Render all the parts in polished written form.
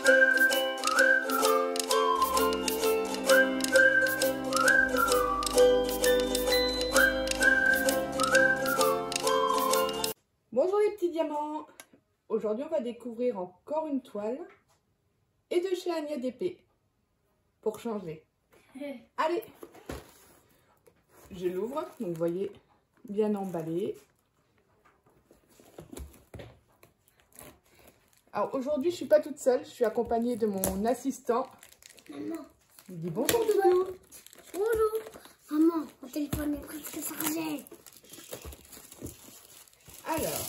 Bonjour les petits diamants. Aujourd'hui on va découvrir encore une toile et de chez Agnès d'Épée pour changer. Allez, je l'ouvre, donc vous voyez, bien emballé. Alors aujourd'hui je suis pas toute seule, je suis accompagnée de mon assistant. Maman. Il dit bonjour Doudou. Bonjour. Maman, mon téléphone est presque chargé. Alors,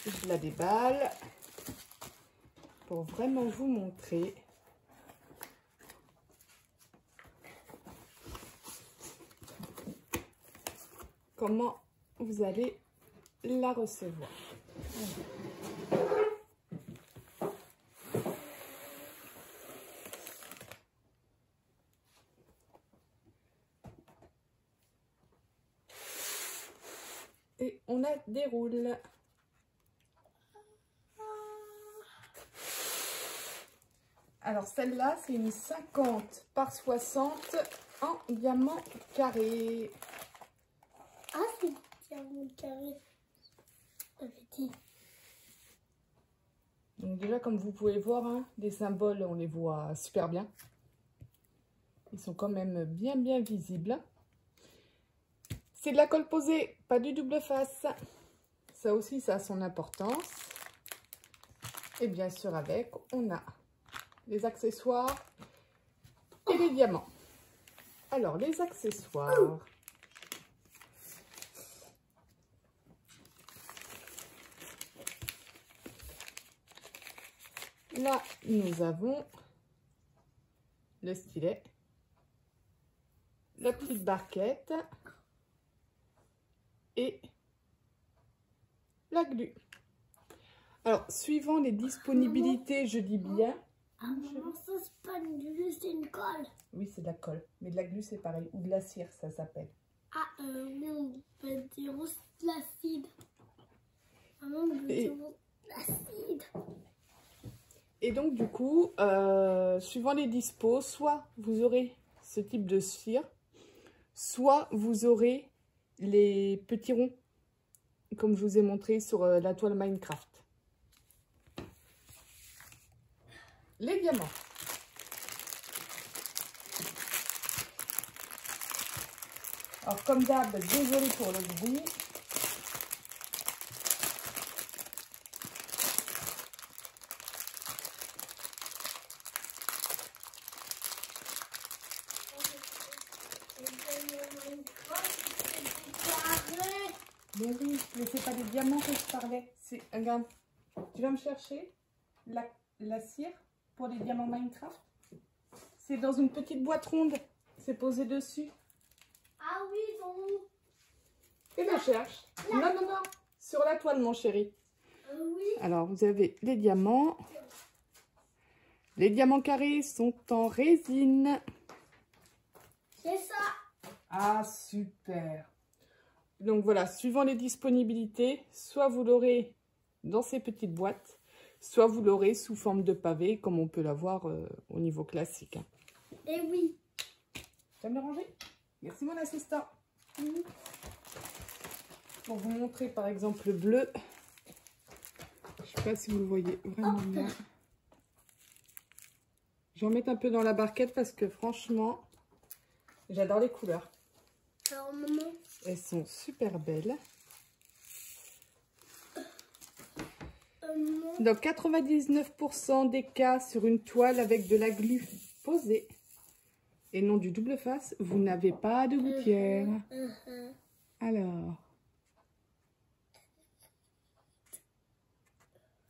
je la déballe pour vraiment vous montrer. Comment vous allez la recevoir. Et on la déroule. Alors celle-là, c'est une 50 par 60 en diamant carré. Ah, c'est diamant carré. Petit. Donc déjà, comme vous pouvez voir, hein, les symboles, on les voit super bien. Ils sont quand même bien visibles. C'est de la colle posée, pas du double face. Ça aussi, ça a son importance. Et bien sûr, avec, on a les accessoires et les diamants. Alors, les accessoires. Là, nous avons le stylet, la petite barquette et la glu. Alors, suivant les disponibilités, je dis bien... Ah, maman, ça c'est pas une glu, c'est une colle. Oui, c'est de la colle, mais de la glu, c'est pareil. Ou de la cire, ça s'appelle. Ah, oui, on peut dire aussi de l'acide. Maman, on peut dire de l'acide. Et donc, du coup, suivant les dispos, soit vous aurez ce type de cire, soit vous aurez les petits ronds, comme je vous ai montré sur la toile Minecraft. Les diamants. Alors, comme d'hab, désolé pour le bruit. Mais oui, mais c'est pas des diamants que je parlais. C'est, regarde, tu vas me chercher la cire pour les diamants Minecraft. C'est dans une petite boîte ronde. C'est posé dessus. Ah oui, bon. Et je cherche. Non. Sur la toile, mon chéri. Oui. Alors, vous avez les diamants. Les diamants carrés sont en résine. C'est ça. Ah, super. Donc voilà, suivant les disponibilités, soit vous l'aurez dans ces petites boîtes, soit vous l'aurez sous forme de pavé, comme on peut l'avoir au niveau classique. Et oui. Tu vas me le ranger? Merci mon assistant. Pour vous montrer par exemple le bleu, je ne sais pas si vous le voyez vraiment bien. Je vais en mettre un peu dans la barquette parce que franchement, j'adore les couleurs. Alors maman. Elles sont super belles. Donc 99% des cas sur une toile avec de la glu posée et non du double face, vous n'avez pas de gouttière. Alors,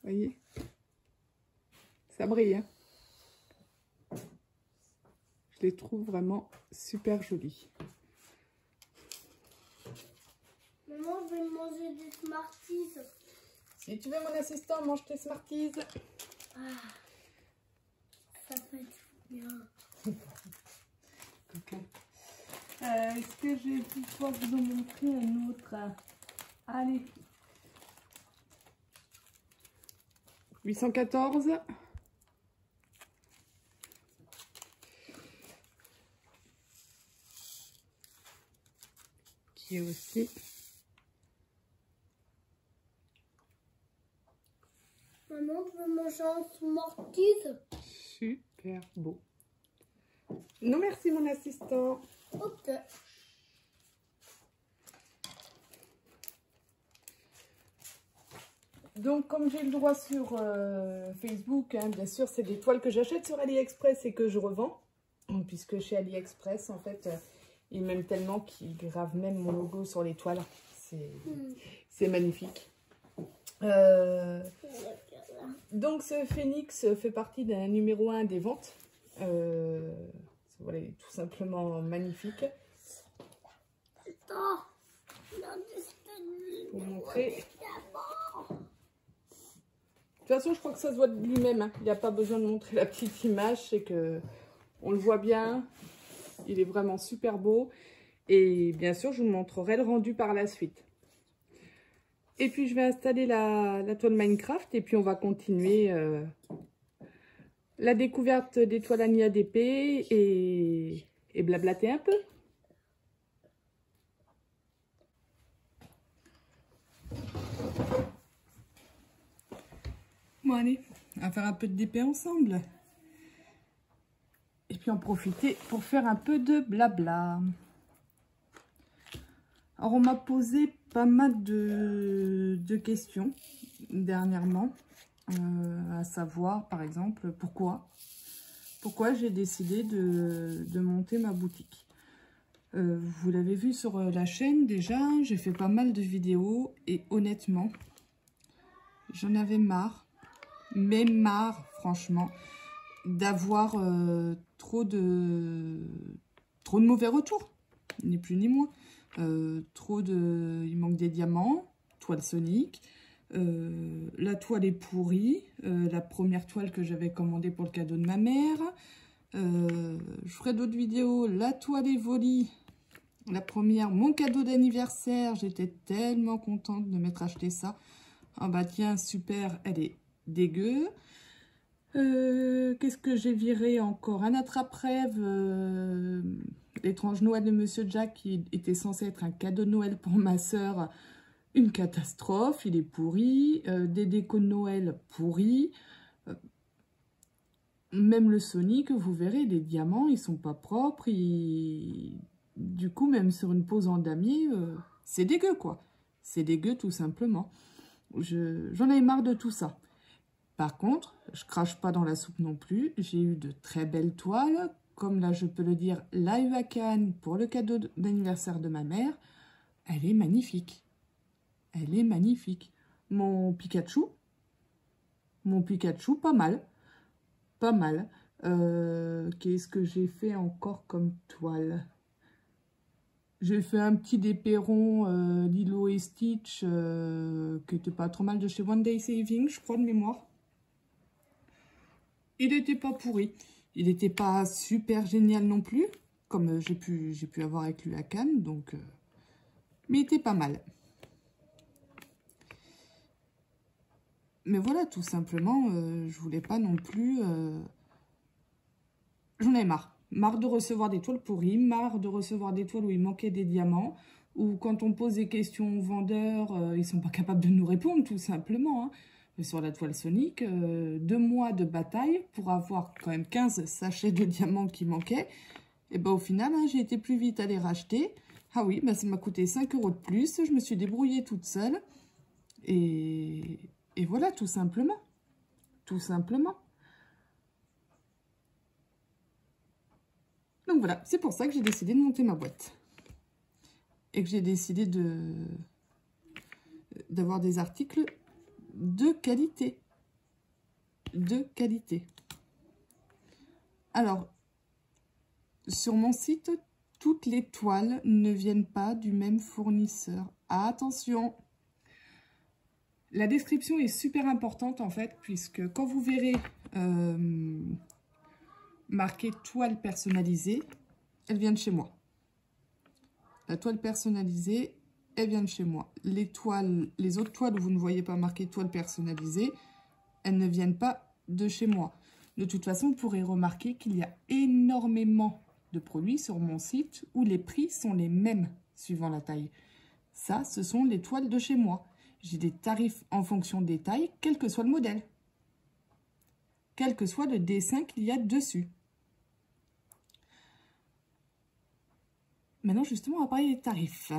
voyez, ça brille, hein. Je les trouve vraiment super jolies. Maman, je vais manger des Smarties. Si tu veux mon assistant, mange tes Smarties. Ah, ça peut être bien. Okay. Est-ce que je vais pouvoir vous en montrer un autre? Allez. 814. Qui est aussi Maman, je veux manger un smarties. super beau. Non, merci mon assistant. Ok. Donc, comme j'ai le droit sur Facebook, hein, bien sûr, c'est des toiles que j'achète sur AliExpress et que je revends. Puisque chez AliExpress, en fait, ils m'aiment tellement qu'ils gravent même mon logo sur les toiles. C'est magnifique. Donc, ce phénix fait partie d'un numéro 1 des ventes. Voilà, il est tout simplement magnifique. Pour vous montrer. De toute façon, je crois que ça se voit de lui-même. Hein. Il n'y a pas besoin de montrer la petite image. C'est que on le voit bien. Il est vraiment super beau. Et bien sûr, je vous montrerai le rendu par la suite. Et puis, je vais installer la toile Minecraft. Et puis, on va continuer la découverte des toiles Annie ADP et blablater un peu. Bon, allez, on va faire un peu de DP ensemble. Et puis en profiter pour faire un peu de blabla. Alors, on m'a posé pas mal de questions dernièrement. À savoir, par exemple, pourquoi j'ai décidé de monter ma boutique. Vous l'avez vu sur la chaîne déjà, j'ai fait pas mal de vidéos. Et honnêtement, j'en avais marre. Mais marre, franchement, d'avoir trop de mauvais retours, ni plus ni moins. Il manque des diamants, toile Sonic, la toile est pourrie, la première toile que j'avais commandée pour le cadeau de ma mère. Je ferai d'autres vidéos, la toile est volie, la première, mon cadeau d'anniversaire, j'étais tellement contente de m'être acheté ça. Ah bah tiens, super, elle est dégueu. Qu'est-ce que j'ai viré encore? Un attrape-rêve, l'étrange Noël de Monsieur Jack, qui était censé être un cadeau de Noël pour ma soeur. Une catastrophe, il est pourri. Des décos de Noël pourris. Même le Sonic, vous verrez, les diamants, ils sont pas propres. Du coup, même sur une pose en damier, c'est dégueu, quoi. C'est dégueu, tout simplement. J'en avais marre de tout ça. Par contre, je crache pas dans la soupe non plus. J'ai eu de très belles toiles. Comme là, je peux le dire, la eu à Cannes pour le cadeau d'anniversaire de ma mère. Elle est magnifique. Elle est magnifique. Mon Pikachu, pas mal. Pas mal. Qu'est-ce que j'ai fait encore comme toile? J'ai fait un petit dépéron Lilo et Stitch qui était pas trop mal de chez One Day Saving, je crois, de mémoire. Il n'était pas pourri. Il n'était pas super génial non plus, comme j'ai pu avoir avec lui à Cannes, donc... mais il était pas mal. Mais voilà, tout simplement, je voulais pas non plus... J'en ai marre. Marre de recevoir des toiles pourries, marre de recevoir des toiles où il manquait des diamants, ou quand on pose des questions aux vendeurs, ils sont pas capables de nous répondre, tout simplement, hein. Sur la toile Sonic, 2 mois de bataille pour avoir quand même 15 sachets de diamants qui manquaient. Et ben au final, hein, j'ai été plus vite à les racheter. Ah oui, ben ça m'a coûté 5 € de plus. Je me suis débrouillée toute seule. Et voilà, tout simplement. Tout simplement. Donc voilà, c'est pour ça que j'ai décidé de monter ma boîte. Et que j'ai décidé d'avoir des articles de qualité. De qualité. Alors, sur mon site, toutes les toiles ne viennent pas du même fournisseur. Attention! La description est super importante en fait, puisque quand vous verrez marqué toile personnalisée, elle vient de chez moi. La toile personnalisée, elle vient de chez moi. Les autres toiles où vous ne voyez pas marqué toile personnalisée, elles ne viennent pas de chez moi. De toute façon, vous pourrez remarquer qu'il y a énormément de produits sur mon site où les prix sont les mêmes suivant la taille. Ça, ce sont les toiles de chez moi. J'ai des tarifs en fonction des tailles, quel que soit le modèle. Quel que soit le dessin qu'il y a dessus. Maintenant, justement, on va parler des tarifs.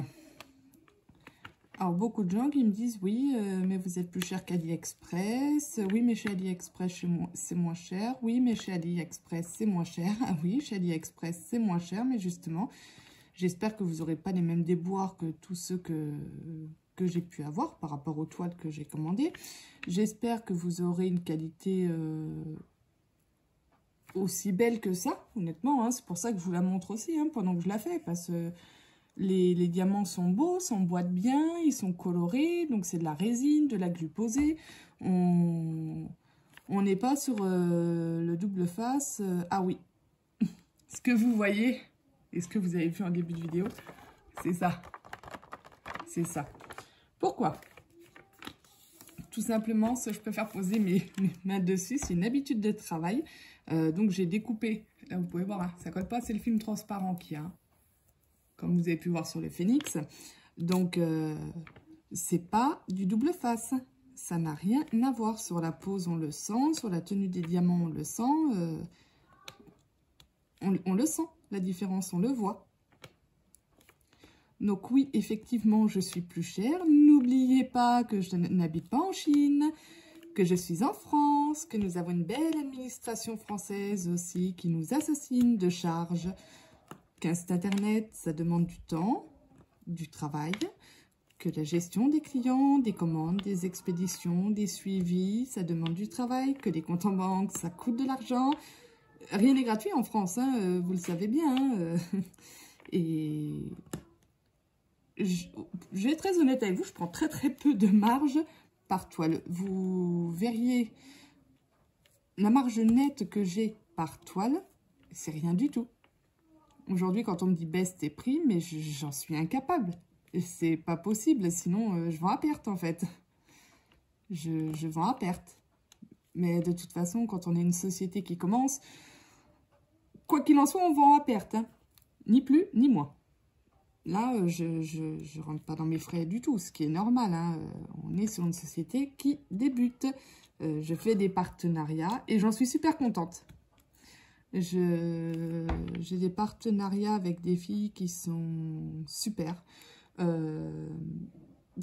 Alors, beaucoup de gens qui me disent, oui, mais vous êtes plus cher qu'AliExpress. Oui, mais chez AliExpress, c'est moins cher. Oui, mais chez AliExpress, c'est moins cher. Ah oui, chez AliExpress, c'est moins cher. Mais justement, j'espère que vous n'aurez pas les mêmes déboires que tous ceux que j'ai pu avoir par rapport aux toiles que j'ai commandées. J'espère que vous aurez une qualité aussi belle que ça, honnêtement. Hein. C'est pour ça que je vous la montre aussi, hein, pendant que je la fais, parce que les diamants sont beaux, s'emboîtent bien, ils sont colorés, donc c'est de la résine, de la glu posée. On n'est pas sur le double face. Ah oui, ce que vous voyez, et ce que vous avez vu en début de vidéo, c'est ça. C'est ça. Pourquoi? Tout simplement, je préfère poser mes mains dessus, c'est une habitude de travail. Donc j'ai découpé, là vous pouvez voir, hein, ça colle pas, c'est le film transparent qu'il y a, hein, comme vous avez pu voir sur le phénix. Donc c'est pas du double face, ça n'a rien à voir. Sur la pose on le sent, sur la tenue des diamants on le sent, on le sent, la différence on le voit. Donc oui, effectivement, je suis plus chère. N'oubliez pas que je n'habite pas en Chine, que je suis en France, que nous avons une belle administration française aussi qui nous assassine de charges. Qu'un site internet, ça demande du temps, du travail, que la gestion des clients, des commandes, des expéditions, des suivis, ça demande du travail, que les comptes en banque, ça coûte de l'argent. Rien n'est gratuit en France, hein, vous le savez bien. Hein, et je vais être très honnête avec vous, je prends très peu de marge par toile. Vous verriez la marge nette que j'ai par toile, c'est rien du tout. Aujourd'hui, quand on me dit baisse tes prix, mais j'en suis incapable. C'est pas possible, sinon je vends à perte en fait. Je vends à perte. Mais de toute façon, quand on est une société qui commence, quoi qu'il en soit, on vend à perte. Hein. Ni plus, ni moins. Là, je rentre pas dans mes frais du tout, ce qui est normal. Hein. On est sur une société qui débute. Je fais des partenariats et j'en suis super contente. J'ai des partenariats avec des filles qui sont super.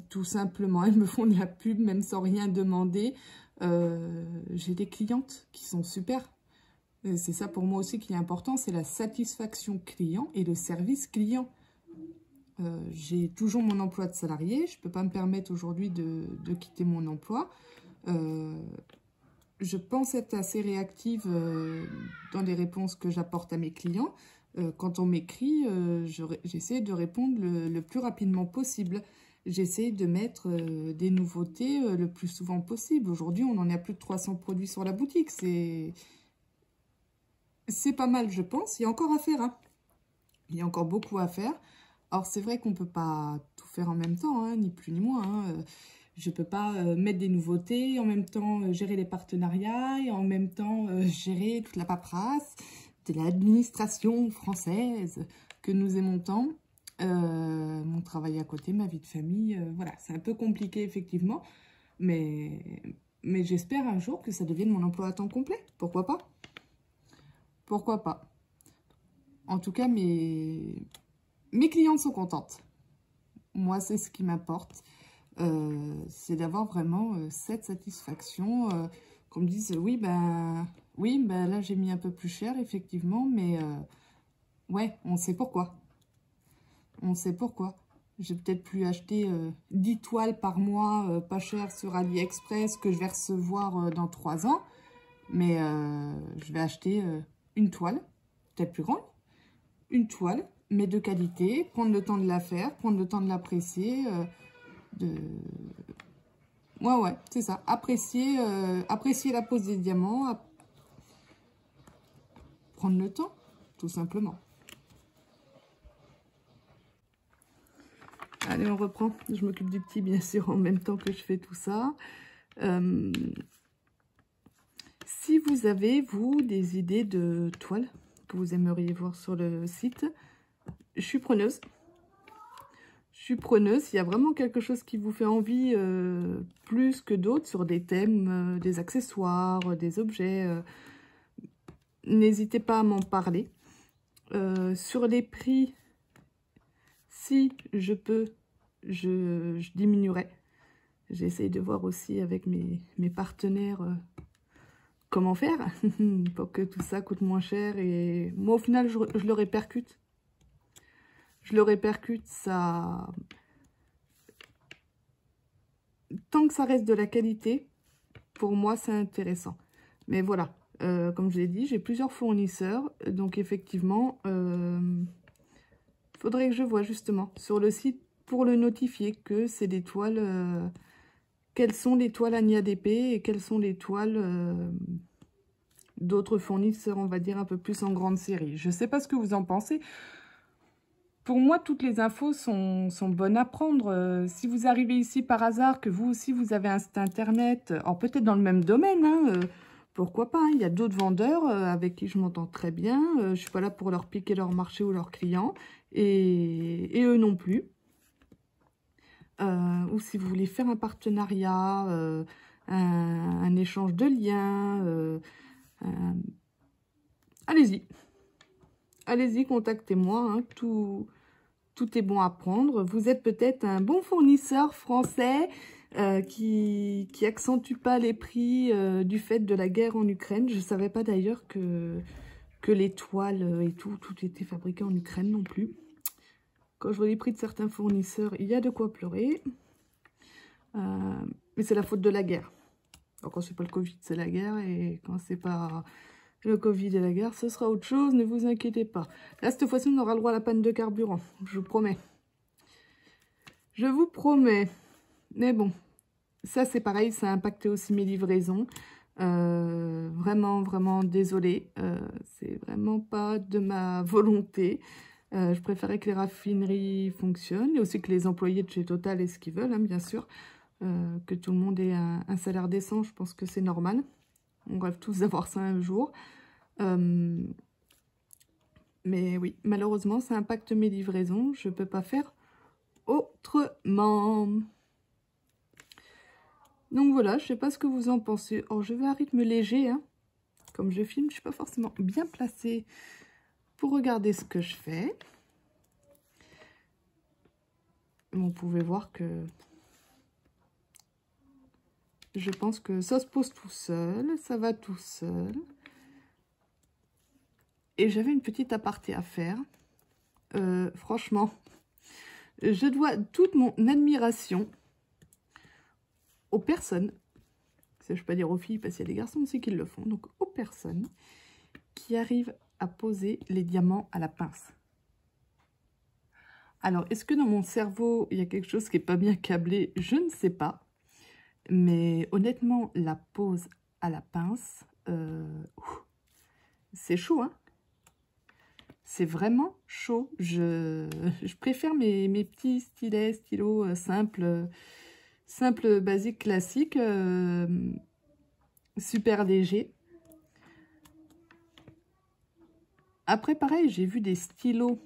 Tout simplement, elles me font de la pub, même sans rien demander. J'ai des clientes qui sont super. C'est ça pour moi aussi qui est important, c'est la satisfaction client et le service client. J'ai toujours mon emploi de salarié, je ne peux pas me permettre aujourd'hui de quitter mon emploi. Je pense être assez réactive dans les réponses que j'apporte à mes clients. Quand on m'écrit, j'essaie de répondre le plus rapidement possible. J'essaie de mettre des nouveautés le plus souvent possible. Aujourd'hui, on en a plus de 300 produits sur la boutique. C'est pas mal, je pense. Il y a encore à faire. Hein. Il y a encore beaucoup à faire. Alors, c'est vrai qu'on ne peut pas tout faire en même temps, hein, ni plus ni moins. Hein. Je ne peux pas mettre des nouveautés, en même temps gérer les partenariats et en même temps gérer toute la paperasse de l'administration française que nous aimons tant. Mon travail à côté, ma vie de famille, voilà, c'est un peu compliqué effectivement. Mais j'espère un jour que ça devienne mon emploi à temps complet. Pourquoi pas? Pourquoi pas? En tout cas, mes clientes sont contentes. Moi, c'est ce qui m'importe. C'est d'avoir vraiment cette satisfaction. Qu'on me dise, oui, ben là, j'ai mis un peu plus cher, effectivement. Mais ouais, on sait pourquoi. On sait pourquoi. J'ai peut-être plus acheté 10 toiles par mois, pas cher sur AliExpress, que je vais recevoir dans 3 ans. Mais je vais acheter une toile, peut-être plus grande. Une toile, mais de qualité, prendre le temps de la faire, prendre le temps de l'apprécier, ouais, c'est ça, apprécier la pose des diamants, prendre le temps, tout simplement. Allez, on reprend, je m'occupe du petit, bien sûr, en même temps que je fais tout ça. vous avez, vous, des idées de toiles que vous aimeriez voir sur le site, je suis preneuse. Je suis preneuse. S'il y a vraiment quelque chose qui vous fait envie plus que d'autres sur des thèmes, des accessoires, des objets, n'hésitez pas à m'en parler. Sur les prix, si je peux, je diminuerai. J'essaye de voir aussi avec mes partenaires comment faire pour que tout ça coûte moins cher. Et moi, au final, je le répercute. Je le répercute, ça... Tant que ça reste de la qualité, pour moi, c'est intéressant. Mais voilà, comme je l'ai dit, j'ai plusieurs fournisseurs. Donc, effectivement, faudrait que je vois justement sur le site pour le notifier que c'est des toiles... quelles sont les toiles Ania DP et quelles sont les toiles d'autres fournisseurs, on va dire, un peu plus en grande série. Je ne sais pas ce que vous en pensez. Pour moi, toutes les infos sont bonnes à prendre. Si vous arrivez ici par hasard, que vous aussi, vous avez un site internet, alors peut-être dans le même domaine, hein, pourquoi pas, hein, il y a d'autres vendeurs avec qui je m'entends très bien. Je ne suis pas là pour leur piquer leur marché ou leurs clients, et eux non plus. Ou si vous voulez faire un partenariat, un échange de liens, allez-y. Allez-y, contactez-moi, hein, tout est bon à prendre. Vous êtes peut-être un bon fournisseur français qui accentue pas les prix du fait de la guerre en Ukraine. Je ne savais pas d'ailleurs que les toiles et tout était fabriqué en Ukraine non plus. Quand je vois les prix de certains fournisseurs, il y a de quoi pleurer. Mais c'est la faute de la guerre. Alors, quand c'est pas le Covid, c'est la guerre. Et quand c'est pas le Covid et la guerre, ce sera autre chose, ne vous inquiétez pas. Là, cette fois-ci, on aura le droit à la panne de carburant. Je vous promets. Je vous promets. Mais bon, ça, c'est pareil, ça a impacté aussi mes livraisons. Vraiment, vraiment désolée. C'est vraiment pas de ma volonté. Je préférais que les raffineries fonctionnent et aussi que les employés de chez Total aient ce qu'ils veulent, hein, bien sûr. Que tout le monde ait un salaire décent, je pense que c'est normal. On rêve tous d'avoir ça un jour. Mais oui, malheureusement, ça impacte mes livraisons. Je ne peux pas faire autrement. Donc voilà, je ne sais pas ce que vous en pensez. Oh, je vais à rythme léger, hein. Comme je filme, je ne suis pas forcément bien placée pour regarder ce que je fais. Vous pouvez voir que je pense que ça se pose tout seul, ça va tout seul. Et j'avais une petite aparté à faire. Franchement, je dois toute mon admiration aux personnes, je ne peux pas dire aux filles parce qu'il y a des garçons aussi qui le font, donc aux personnes qui arrivent à poser les diamants à la pince. Alors, est-ce que dans mon cerveau, il y a quelque chose qui n'est pas bien câblé? Je ne sais pas. Mais honnêtement, la pose à la pince, c'est chaud, hein. C'est vraiment chaud. Je préfère mes petits stylets, stylos simples, basiques, classiques, super légers. Après, pareil, j'ai vu des stylos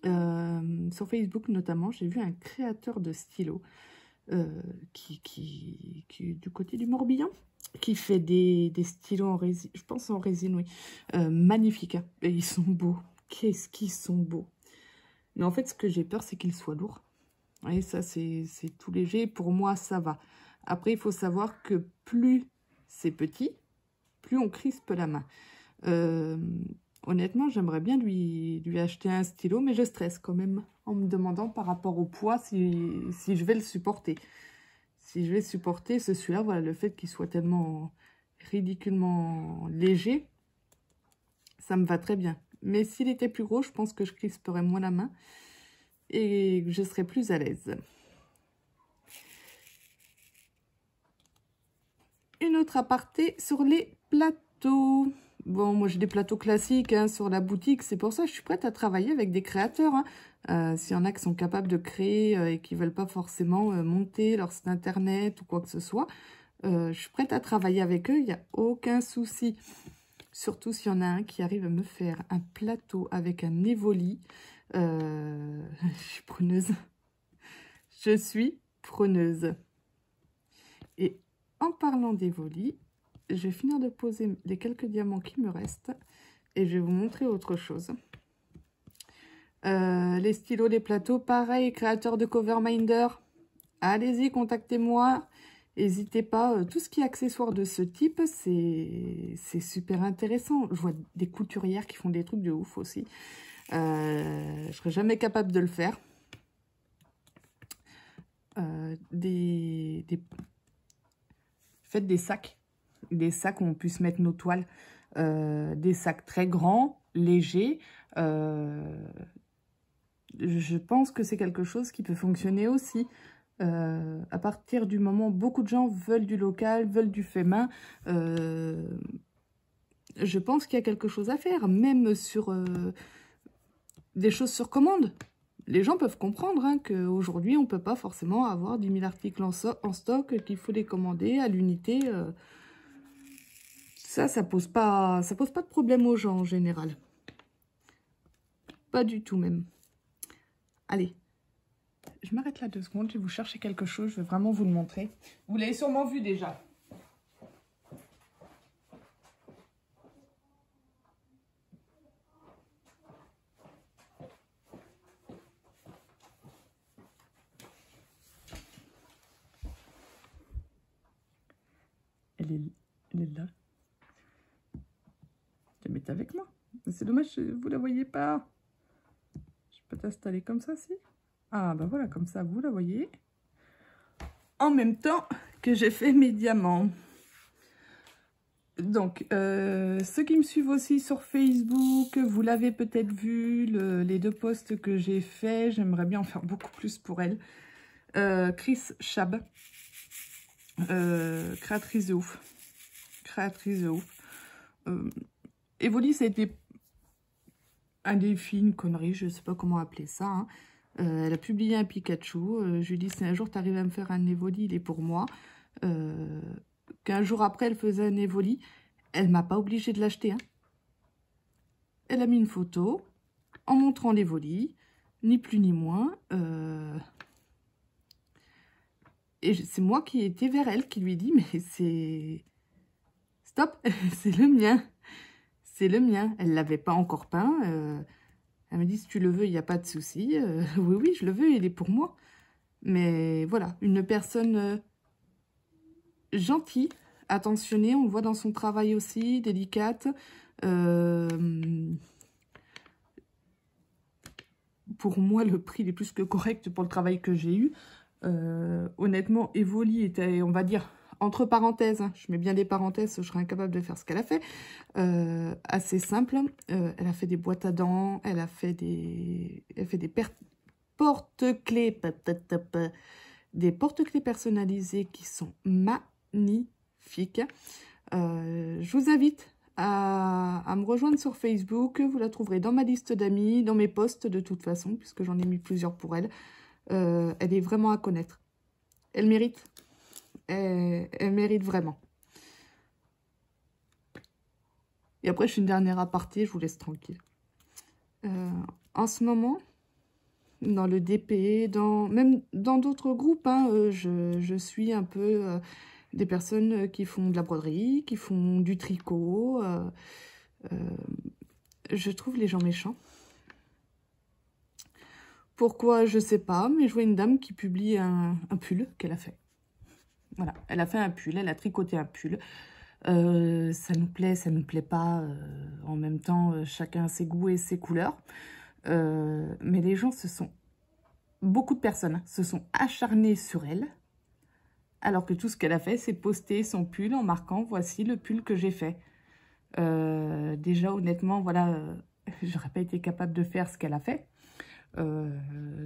sur Facebook notamment. J'ai vu un créateur de stylos qui est du côté du Morbihan, qui fait des stylos en résine, je pense en résine, oui, magnifiques, hein. Et ils sont beaux, qu'est-ce qu'ils sont beaux. Mais en fait, ce que j'ai peur, c'est qu'ils soient lourds. Vous voyez, ça, c'est tout léger, pour moi, ça va. Après, il faut savoir que plus c'est petit, plus on crispe la main. Honnêtement, j'aimerais bien lui acheter un stylo, mais je stresse quand même en me demandant par rapport au poids si je vais le supporter. Si je vais supporter celui-là, voilà, le fait qu'il soit tellement ridiculement léger, ça me va très bien. Mais s'il était plus gros, je pense que je crisperais moins la main et je serais plus à l'aise. Une autre aparté sur les plateaux. Bon, moi j'ai des plateaux classiques hein, sur la boutique, c'est pour ça que je suis prête à travailler avec des créateurs. Hein. S'il y en a qui sont capables de créer et qui ne veulent pas forcément monter leur site internet ou quoi que ce soit, Je suis prête à travailler avec eux, il n'y a aucun souci. Surtout s'il y en a un qui arrive à me faire un plateau avec un évoli. Je suis preneuse. Je suis preneuse. Et en parlant d'évoli, je vais finir de poser les quelques diamants qui me restent. Et je vais vous montrer autre chose. Les stylos, les plateaux, pareil, créateur de Coverminder. Allez-y, contactez-moi. N'hésitez pas, tout ce qui est accessoire de ce type, c'est super intéressant. Je vois des couturières qui font des trucs de ouf aussi. Je serais jamais capable de le faire. Faites des sacs où on puisse mettre nos toiles. Des sacs très grands, légers. Je pense que c'est quelque chose qui peut fonctionner aussi. À partir du moment où beaucoup de gens veulent du local, veulent du fait main, je pense qu'il y a quelque chose à faire, même sur des choses sur commande. Les gens peuvent comprendre hein, qu'aujourd'hui, on ne peut pas forcément avoir 10 000 articles en stock, qu'il faut les commander à l'unité. Ça pose pas de problème aux gens en général. Pas du tout même. Allez. Je m'arrête là 2 secondes, je vais vous chercher quelque chose, je vais vraiment vous le montrer. Vous l'avez sûrement vu déjà. Elle est là. Tu la mets avec moi. C'est dommage, vous la voyez pas. Je peux t'installer comme ça, si. Ah, bah voilà, comme ça, vous la voyez. En même temps que j'ai fait mes diamants. Donc, ceux qui me suivent aussi sur Facebook, vous l'avez peut-être vu, les 2 posts que j'ai faits. J'aimerais bien en faire beaucoup plus pour elle. Chris Chab, créatrice de ouf. Créatrice de ouf. Evoli, ça a été un défi, une connerie, je ne sais pas comment appeler ça, hein. Elle a publié un Pikachu. Je lui ai dit, si un jour tu arrives à me faire un Evoli, il est pour moi. 15 jours après, elle faisait un Evoli. Elle m'a pas obligée de l'acheter. Hein. Elle a mis une photo en montrant l'Evoli, ni plus ni moins. Et c'est moi qui étais vers elle, qui lui ai dit, mais c'est... Stop, c'est le mien. C'est le mien. Elle l'avait pas encore peint. Elle me dit, si tu le veux, il n'y a pas de souci. Oui, oui, je le veux, il est pour moi. Mais voilà, une personne gentille, attentionnée, on le voit dans son travail aussi, délicate. Pour moi, le prix est plus que correct pour le travail que j'ai eu. Honnêtement, Evoli était, on va dire, entre parenthèses, hein, je mets bien des parenthèses, je serais incapable de faire ce qu'elle a fait, assez simple. Elle a fait des boîtes à dents, elle fait des porte-clés, des porte-clés personnalisés qui sont magnifiques. Je vous invite à me rejoindre sur Facebook, vous la trouverez dans ma liste d'amis, dans mes posts de toute façon, puisque j'en ai mis plusieurs pour elle. Elle est vraiment à connaître. Elle mérite. Elle mérite vraiment. Et après, je suis une dernière aparté, je vous laisse tranquille. En ce moment, dans le DP, même dans d'autres groupes, hein, je suis un peu des personnes qui font de la broderie, qui font du tricot. Je trouve les gens méchants. Pourquoi, je sais pas, mais je vois une dame qui publie un pull qu'elle a fait. Voilà, elle a fait un pull, elle a tricoté un pull. Ça nous plaît pas. En même temps, chacun a ses goûts et ses couleurs. Mais les gens beaucoup de personnes se sont acharnées sur elle. Alors que tout ce qu'elle a fait, c'est poster son pull en marquant « Voici le pull que j'ai fait ». Déjà, honnêtement, voilà, j'aurais pas été capable de faire ce qu'elle a fait.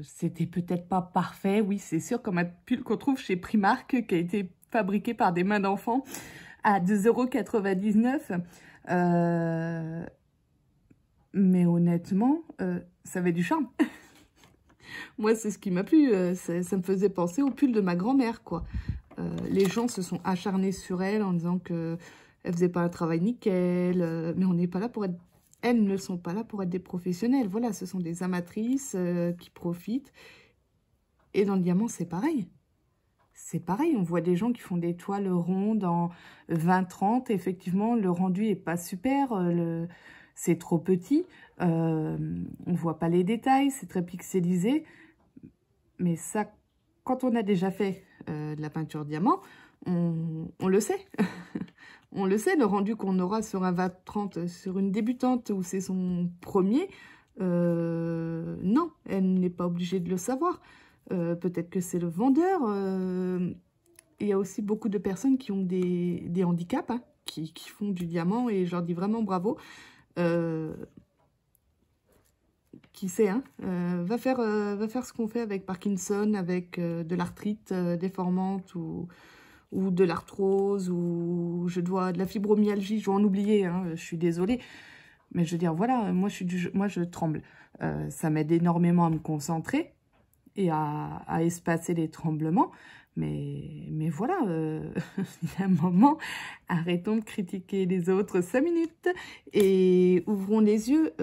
C'était peut-être pas parfait, oui, c'est sûr, comme un pull qu'on trouve chez Primark, qui a été fabriqué par des mains d'enfants à 2,99 €. Mais honnêtement, ça avait du charme. Moi, c'est ce qui m'a plu. Ça me faisait penser au pull de ma grand-mère, quoi. les gens se sont acharnés sur elle en disant qu'elle ne faisait pas un travail nickel. Mais on n'est pas là pour être... Elles ne sont pas là pour être des professionnels. Voilà, ce sont des amatrices qui profitent. Et dans le diamant, c'est pareil. C'est pareil, on voit des gens qui font des toiles rondes en 20-30. Effectivement, le rendu n'est pas super, c'est trop petit. On ne voit pas les détails, c'est très pixelisé. Mais ça, quand on a déjà fait de la peinture diamant, on le sait. On le sait, le rendu qu'on aura sur un 20-30, sur une débutante où c'est son premier, non, elle n'est pas obligée de le savoir. Peut-être que c'est le vendeur. Il y a aussi beaucoup de personnes qui ont des handicaps, hein, qui font du diamant, et je leur dis vraiment bravo. Qui sait, hein, va faire ce qu'on fait avec Parkinson, avec de l'arthrite déformante ou de l'arthrose, ou de la fibromyalgie, je dois en oublier, hein, je suis désolée. Mais je veux dire, voilà, moi je tremble. Ça m'aide énormément à me concentrer et à espacer les tremblements. Mais voilà, il y a un moment, arrêtons de critiquer les autres 5 minutes et ouvrons les yeux.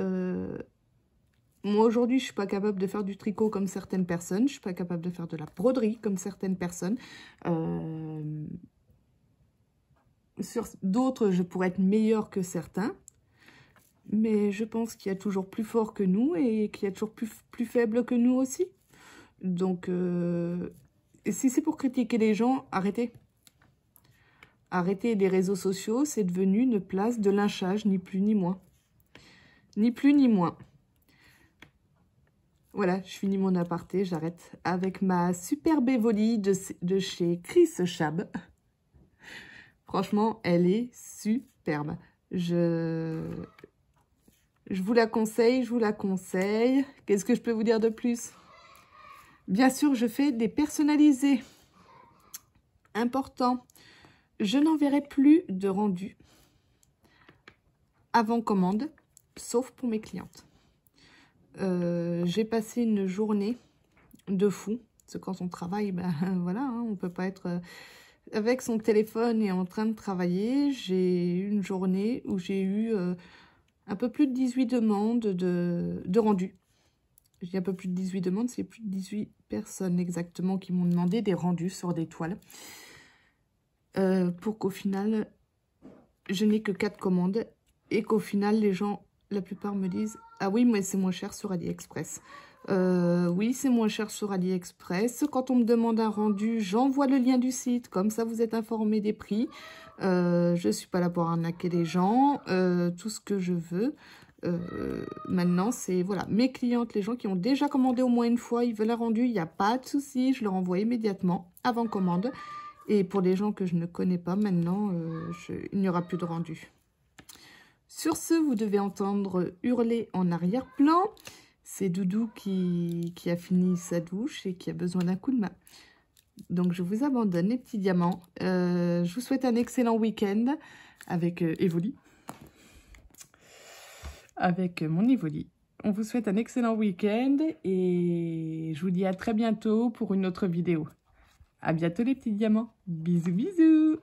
Moi, aujourd'hui, je ne suis pas capable de faire du tricot comme certaines personnes. Je ne suis pas capable de faire de la broderie comme certaines personnes. Sur d'autres, je pourrais être meilleure que certains. Mais je pense qu'il y a toujours plus fort que nous et qu'il y a toujours plus faible que nous aussi. Donc, si c'est pour critiquer les gens, arrêtez. Arrêtez les réseaux sociaux, c'est devenu une place de lynchage, ni plus ni moins. Ni plus ni moins. Voilà, je finis mon aparté, j'arrête avec ma superbe Evoli de chez Chris Chab. Franchement, elle est superbe. Je vous la conseille, je vous la conseille. Qu'est-ce que je peux vous dire de plus? Bien sûr, je fais des personnalisés. Important. Je n'enverrai plus de rendu avant commande, sauf pour mes clientes. J'ai passé une journée de fou. Parce que quand on travaille, ben voilà, hein, on peut pas être avec son téléphone et en train de travailler. J'ai eu une journée où j'ai eu un peu plus de 18 demandes de rendu. Je dis un peu plus de 18 demandes, c'est plus de 18 personnes exactement qui m'ont demandé des rendus sur des toiles. Pour qu'au final, je n'ai que 4 commandes et qu'au final, les gens, la plupart me disent « Ah oui, mais c'est moins cher sur AliExpress. » Oui, c'est moins cher sur AliExpress. Quand on me demande un rendu, j'envoie le lien du site. Comme ça, vous êtes informés des prix. Je ne suis pas là pour arnaquer les gens. Tout ce que je veux. Maintenant, c'est voilà, mes clientes, les gens qui ont déjà commandé au moins une fois, ils veulent un rendu, il n'y a pas de souci. Je leur envoie immédiatement avant commande. Et pour les gens que je ne connais pas, maintenant, il n'y aura plus de rendu. Sur ce, vous devez entendre hurler en arrière-plan. C'est Doudou qui a fini sa douche et qui a besoin d'un coup de main. Donc, je vous abandonne les petits diamants. Je vous souhaite un excellent week-end avec Evoli. Avec mon Evoli. On vous souhaite un excellent week-end et je vous dis à très bientôt pour une autre vidéo. À bientôt les petits diamants. Bisous, bisous.